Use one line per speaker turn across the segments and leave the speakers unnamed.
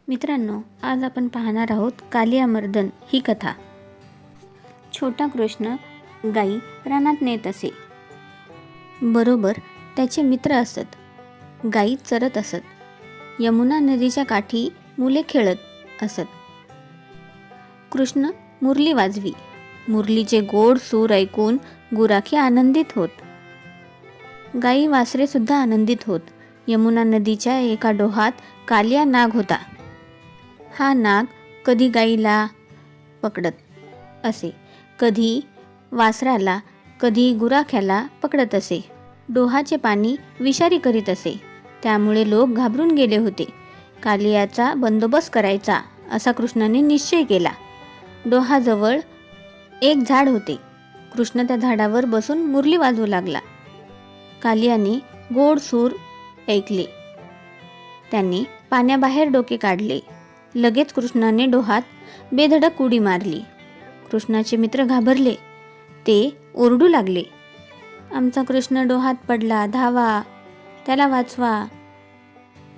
मित्रांनो, आज आपण पाहणार आहोत कालियामर्दन ही कथा। छोटा कृष्ण गाई रानात नेत असे। बरोबर त्याचे मित्र असत। गाई चरत असत। यमुना नदीच्या काठी मुले खेळत असत। कृष्ण मुरली वाजवी। मुरलीचे गोड सूर ऐकून गुराखी आनंदित होत। गाई वासरे सुद्धा आनंदित होत। यमुना नदीच्या एका डोहात कालिया नाग होता। हा नाग कधी गाईला पकडत असे, कधी वासराला, कधी गुराख्याला पकडत असे। डोहाचे पाणी विषारी करीत असे, त्यामुळे लोक घाबरून गेले होते। कालियाचा बंदोबस्त करायचा असा कृष्णाने निश्चय केला। डोहाजवळ एक झाड होते। कृष्ण त्या झाडावर बसून मुरली वाजवू लागला। कालियाने गोड सूर ऐकले। त्याने पाण्याबाहेर डोके काढले। लगेच कृष्णाने डोहात बेधडक उडी मारली। कृष्णाचे मित्र घाबरले। ते ओरडू लागले, आमचा कृष्ण डोहात पडला, धावा, त्याला वाचवा।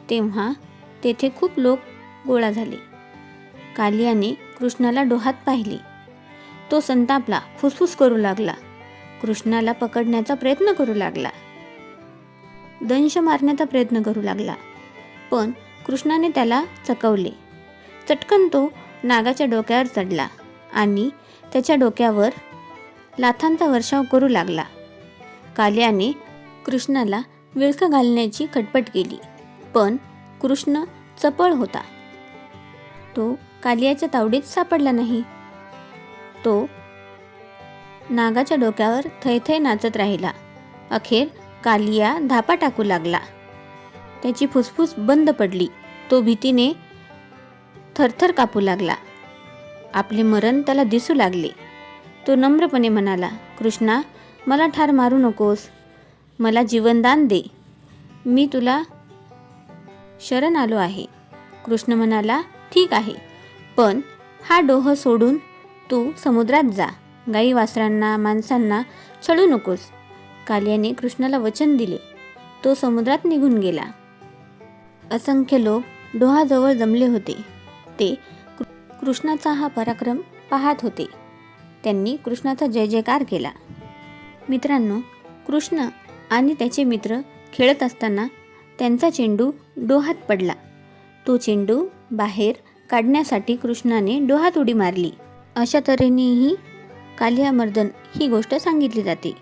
तेव्हा तेथे खूप लोक गोळा झाले। कालियाने कृष्णाला डोहात पाहिले। तो संतापला, फुसफुस करू लागला। कृष्णाला पकडण्याचा प्रयत्न करू लागला, दंश मारण्याचा प्रयत्न करू लागला। पण कृष्णाने त्याला चकवले। चटकन तो नागाच्या डोक्यावर चढला आणि त्याच्या डोक्यावर लाथांचा वर्षाव करू लागला। कालियाने कृष्णाला विळखं घालण्याची खटपट केली, पण कृष्ण चपळ होता। तो कालियाच्या तावडीत सापडला नाही। तो नागाच्या डोक्यावर थैथै नाचत राहिला। अखेर कालिया धापा टाकू लागला। त्याची फुसफुस बंद पडली। तो भीतीने थरथर कापू लागला। आपले मरण त्याला दिसू लागले। तो नम्रपणे म्हणाला, कृष्णा, मला ठार मारू नकोस, मला जीवनदान दे, मी तुला शरण आलो आहे। कृष्ण म्हणाला, ठीक आहे, पण हा डोह सोडून तू समुद्रात जा। गाई वासरांना, माणसांना छळू नकोस। कालियाने कृष्णाला वचन दिले। तो समुद्रात निघून गेला। असंख्य लोक डोहाजवळ जमले होते। ते कृष्णाचा हा पराक्रम पाहत होते। त्यांनी कृष्णाचा जय जयकार केला। मित्रांनो, कृष्ण आणि त्याचे मित्र खेळत असताना त्यांचा चेंडू डोहात पडला। तो चेंडू बाहेर काढण्यासाठी कृष्णाने डोहात उडी मारली। अशा तऱ्हेने ही कालियामर्दन ही गोष्ट सांगितली जाते।